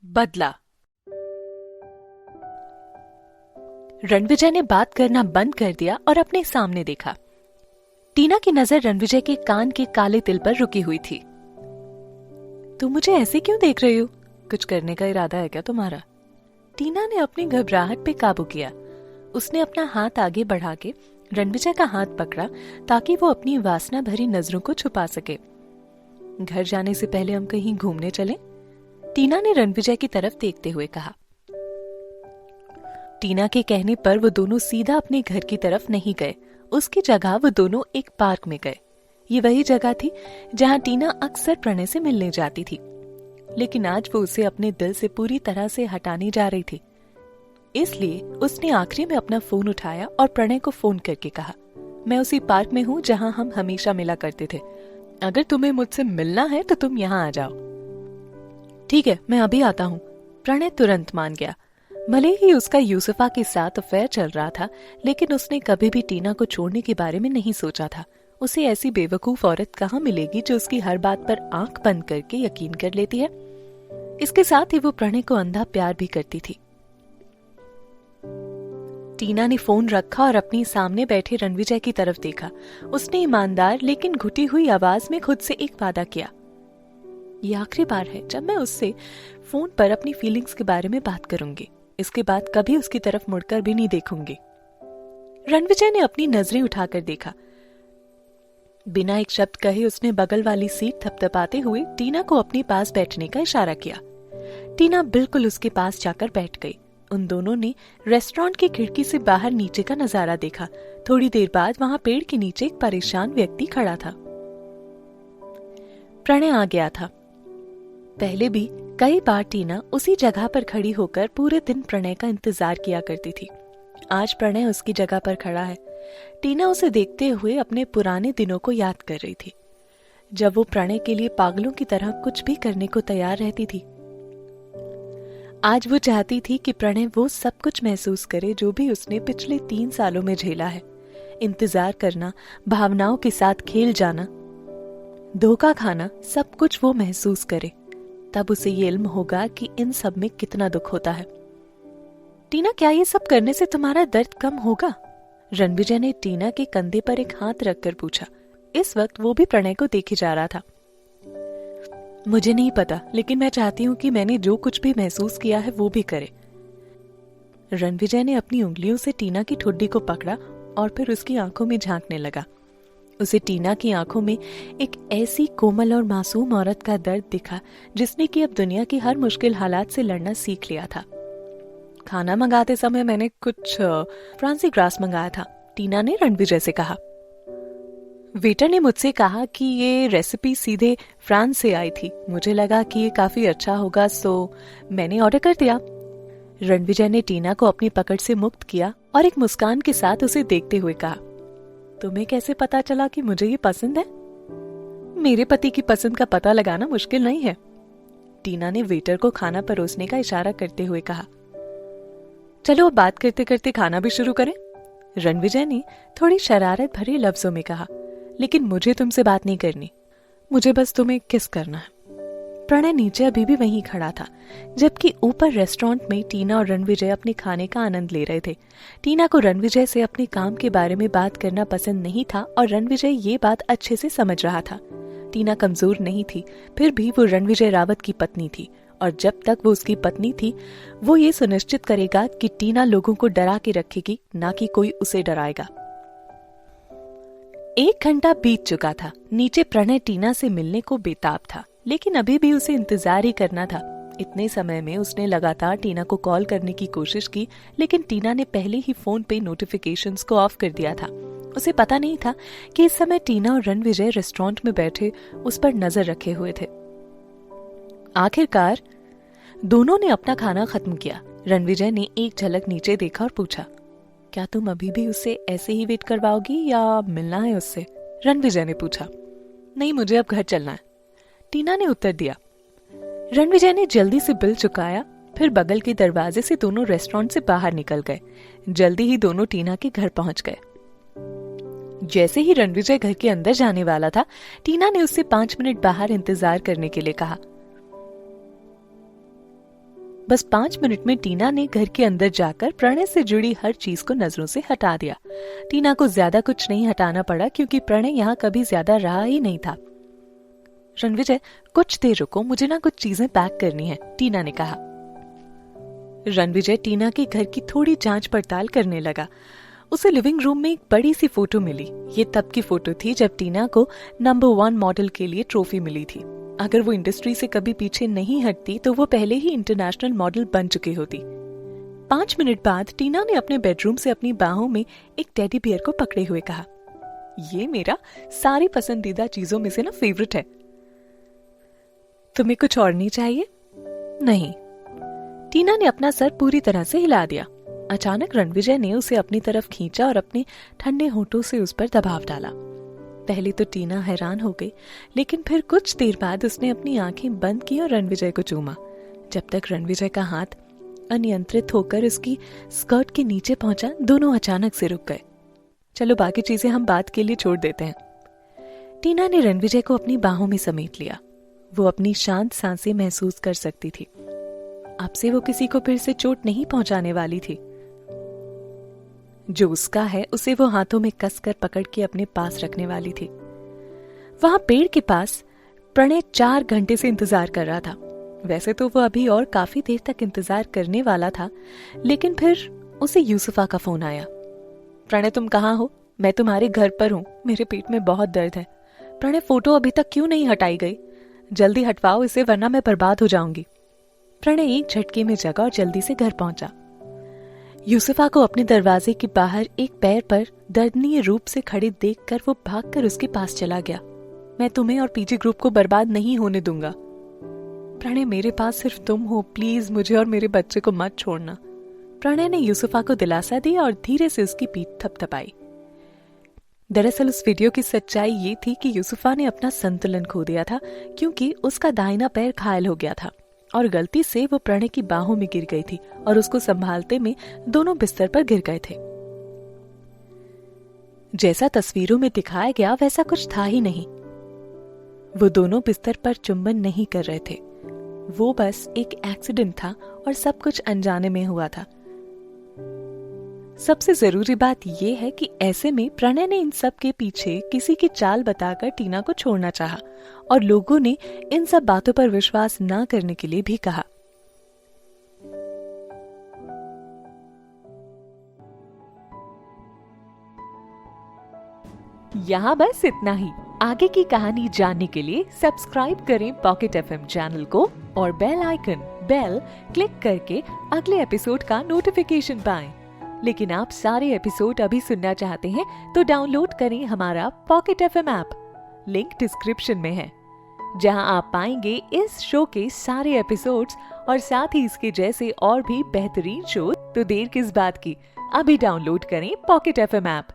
बदला। रणविजय ने बात करना बंद कर दिया और अपने सामने देखा। टीना की नजर रणविजय के कान के काले तिल पर रुकी हुई थी। तुम मुझे ऐसे क्यों देख रही हो? कुछ करने का इरादा है क्या तुम्हारा? टीना ने अपनी घबराहट पे काबू किया। उसने अपना हाथ आगे बढ़ा के रणविजय का हाथ पकड़ा ताकि वो अपनी वासना भरी नजरों को छुपा सके। घर जाने से पहले हम कहीं घूमने चलें? टीना ने रणविजय की तरफ देखते हुए कहा। टीना के कहने पर वो दोनों सीधा अपने घर की तरफ नहीं गए। उसकी जगह वो दोनों एक पार्क में गए। ये वही जगह थी जहां टीना अक्सर प्रणय से मिलने जाती थी, लेकिन आज वो उसे अपने दिल से पूरी तरह से हटाने जा रही थी। इसलिए उसने आखिरी में अपना फोन उठाया और प्रणय को फोन करके कहा, मैं उसी पार्क में हूँ जहां हम हमेशा मिला करते थे। अगर तुम्हें मुझसे मिलना है तो तुम यहाँ आ जाओ। ठीक है, मैं अभी आता हूँ। प्रणय तुरंत मान गया। भले ही उसका यूसुफा के साथ अफेयर चल रहा था, लेकिन उसने कभी भी टीना को छोड़ने के बारे में नहीं सोचा था। उसे ऐसी बेवकूफ औरत कहाँ मिलेगी जो उसकी हर बात पर आंख बंद करके यकीन कर लेती है। इसके साथ ही वो प्रणय को अंधा प्यार भी करती थी। टीना ने फोन रखा और अपनी सामने बैठे रणविजय की तरफ देखा। उसने ईमानदार लेकिन घुटी हुई आवाज में खुद से एक वादा किया, ये आखिरी बार है जब मैं उससे फोन पर अपनी फीलिंग्स के बारे में बात करूंगी। इसके बाद कभी उसकी तरफ मुड़कर भी नहीं देखूंगी। रणविजय ने अपनी नजरें उठाकर देखा। बिना एक शब्द कहे उसने बगल वाली सीट थपथपाते हुए टीना को अपने पास बैठने का इशारा किया। टीना बिल्कुल उसके पास जाकर बैठ गई। उन दोनों ने रेस्टोरेंट की खिड़की से बाहर नीचे का नजारा देखा। थोड़ी देर बाद वहां पेड़ के नीचे एक परेशान व्यक्ति खड़ा था। प्रणय आ गया था। पहले भी कई बार टीना उसी जगह पर खड़ी होकर पूरे दिन प्रणय का इंतजार किया करती थी। आज प्रणय उसकी जगह पर खड़ा है। टीना उसे देखते हुए अपने पुराने दिनों को याद कर रही थी, जब वो प्रणय के लिए पागलों की तरह कुछ भी करने को तैयार रहती थी। आज वो चाहती थी कि प्रणय वो सब कुछ महसूस करे जो भी उसने पिछले 3 सालों में झेला है। इंतजार करना, भावनाओं के साथ खेल जाना, धोखा खाना, सब कुछ वो महसूस करे। तब उसे ये इल्म होगा कि इन सब में कितना दुख होता है। टीना, क्या ये सब करने से तुम्हारा दर्द कम होगा? रणविजय ने टीना के कंधे पर एक हाथ रखकर पूछा। इस वक्त वो भी प्रणय को देखे जा रहा था। मुझे नहीं पता, लेकिन मैं चाहती हूँ कि मैंने जो कुछ भी महसूस किया है वो भी करे। रणविजय ने अपनी उंगलियों से टीना की ठुड्डी को पकड़ा और फिर उसकी आंखों में झांकने लगा। उसे टीना की आंखों में एक ऐसी कोमल और मासूम औरत का दर्द दिखा जिसने कि अब दुनिया की हर मुश्किल हालात से लड़ना सीख लिया था। खाना मंगाते समय मैंने कुछ फ्रांसी ग्रास मंगाया था, टीना ने रणविजय से कहा। वेटर ने मुझसे कहा कि ये रेसिपी सीधे फ्रांस से आई थी। मुझे लगा कि ये काफी अच्छा होगा, सो मैंने ऑर्डर कर दिया। रणविजय ने टीना को अपनी पकड़ से मुक्त किया और एक मुस्कान के साथ उसे देखते हुए कहा, तुम्हें कैसे पता चला कि मुझे ये पसंद है? मेरे पति की पसंद का पता लगाना मुश्किल नहीं है, टीना ने वेटर को खाना परोसने का इशारा करते हुए कहा। चलो अब बात करते करते खाना भी शुरू करें, रणविजय ने थोड़ी शरारत भरे लफ्जों में कहा। लेकिन मुझे तुमसे बात नहीं करनी, मुझे बस तुम्हें किस करना है। प्रणय नीचे अभी भी वहीं खड़ा था, जबकि ऊपर रेस्टोरेंट में टीना और रणविजय अपने खाने का आनंद ले रहे थे। टीना को रणविजय से अपने काम के बारे में बात करना पसंद नहीं था और रणविजय ये बात अच्छे से समझ रहा था। टीना कमजोर नहीं थी, फिर भी वो रणविजय रावत की पत्नी थी और जब तक वो उसकी पत्नी थी वो ये सुनिश्चित करेगा कि टीना लोगों को डरा के रखेगी, ना कि कोई उसे डराएगा। 1 घंटा बीत चुका था। नीचे प्रणय टीना से मिलने को बेताब था, लेकिन अभी भी उसे इंतजार ही करना था। इतने समय में उसने लगातार टीना को कॉल करने की कोशिश की, लेकिन टीना ने पहले ही फोन पे नोटिफिकेशंस को ऑफ कर दिया था। उसे पता नहीं था कि इस समय टीना और रणविजय रेस्टोरेंट में बैठे उस पर नजर रखे हुए थे। आखिरकार दोनों ने अपना खाना खत्म किया। रणविजय ने एक झलक नीचे देखा और पूछा, क्या तुम अभी भी उससे ऐसे ही वेट करवाओगी या मिलना है उससे? रणविजय ने पूछा। नहीं, मुझे अब घर चलना है, टीना ने उत्तर दिया। रणविजय ने जल्दी से बिल चुकाया, फिर बगल के दरवाजे से दोनों रेस्टोरेंट से बाहर निकल गए। जल्दी ही दोनों टीना के घर पहुंच गए। जैसे ही रणविजय घर के अंदर जाने वाला था, टीना ने उससे 5 मिनट बाहर इंतजार करने के लिए कहा। बस 5 मिनट में टीना ने घर के अंदर जाकर प्रणय से जुड़ी हर चीज को नजरों से हटा दिया। टीना को ज्यादा कुछ नहीं हटाना पड़ा क्योंकि प्रणय यहाँ कभी ज्यादा रहा ही नहीं था। रणविजय, कुछ देर रुको, मुझे ना कुछ चीजें पैक करनी है, टीना ने कहा। रणविजय टीना के घर की थोड़ी जांच पड़ताल करने लगा। उसे लिविंग रूम में एक बड़ी सी फोटो मिली। ये तब की फोटो थी जब टीना को नंबर 1 मॉडल के लिए ट्रॉफी मिली थी। अगर वो इंडस्ट्री से कभी पीछे नहीं हटती तो वो पहले ही इंटरनेशनल मॉडल बन चुकी होती। 5 मिनट बाद टीना ने अपने बेडरूम से अपनी बाहों में एक टेडी बियर को पकड़े हुए कहा, ये मेरा सारी पसंदीदा चीजों में से ना फेवरेट है। तुम्हें कुछ और नहीं चाहिए? नहीं। टीना ने अपना सर पूरी तरह से हिला दिया। अचानक रणविजय ने उसे अपनी तरफ खींचा और अपने ठंडे होठों से उस पर दबाव डाला। पहले तो टीना हैरान हो गई, लेकिन फिर कुछ देर बाद उसने अपनी आंखें बंद की और रणविजय को चूमा। जब तक रणविजय का हाथ अनियंत्रित होकर उसकी स्कर्ट के नीचे पहुंचा, दोनों अचानक से रुक गए। चलो बाकी चीजें हम बात के लिए छोड़ देते हैं। टीना ने रणविजय को अपनी बाहों में समेट लिया। वो अपनी शांत सांसें महसूस कर सकती थी। अब से वो किसी को फिर से चोट नहीं पहुंचाने वाली थी। जो उसका है उसे वो हाथों में कसकर पकड़ के अपने पास रखने वाली थी। वहां पेड़ के पास प्रणय 4 घंटे से इंतजार कर रहा था। वैसे तो वो अभी और काफी देर तक इंतजार करने वाला था, लेकिन फिर उसे यूसुफा का फोन आया। प्रणय, तुम कहाँ हो? मैं तुम्हारे घर पर हूँ, मेरे पेट में बहुत दर्द है। प्रणय, फोटो अभी तक क्यों नहीं हटाई गई? जल्दी हटवाओ इसे, वरना मैं बर्बाद हो जाऊंगी। प्रणय एक झटके में जगा और जल्दी से घर पहुंचा। यूसुफा को अपने दरवाजे के बाहर एक पैर पर दर्दनीय रूप से खड़े देखकर वो भागकर उसके पास चला गया। मैं तुम्हें और पीजी ग्रुप को बर्बाद नहीं होने दूंगा। प्रणय, मेरे पास सिर्फ तुम हो, प्लीज मुझे और मेरे बच्चे को मत छोड़ना। प्रणय ने यूसुफा को दिलासा दिया और धीरे से उसकी पीठ थपथपाई। दरअसल उस वीडियो की सच्चाई ये थी कि यूसुफा ने अपना संतुलन खो दिया था क्योंकि उसका दाहिना पैर घायल हो गया था और गलती से वो प्रणय की बाहों में गिर गई थी और उसको संभालते में दोनों बिस्तर पर गिर गए थे। जैसा तस्वीरों में दिखाया गया वैसा कुछ था ही नहीं। वो दोनों बिस्तर पर चुंबन नहीं कर रहे थे। वो बस एक एक्सीडेंट था और सब कुछ अनजाने में हुआ था। सबसे जरूरी बात यह है कि ऐसे में प्रणय ने इन सब के पीछे किसी की चाल बताकर टीना को छोड़ना चाहा और लोगों ने इन सब बातों पर विश्वास न करने के लिए भी कहा। यहाँ बस इतना ही। आगे की कहानी जानने के लिए सब्सक्राइब करें पॉकेट एफएम चैनल को और बेल क्लिक करके अगले एपिसोड का नोटिफिकेशन पाएं। लेकिन आप सारे एपिसोड अभी सुनना चाहते हैं तो डाउनलोड करें हमारा pocket FM app. Link description में है, जहां आप पाएंगे इस शो के सारे एपिसोड्स और साथ ही इसके जैसे और भी बेहतरीन शो। तो देर किस बात की, अभी डाउनलोड करें पॉकेट एफएम ऐप।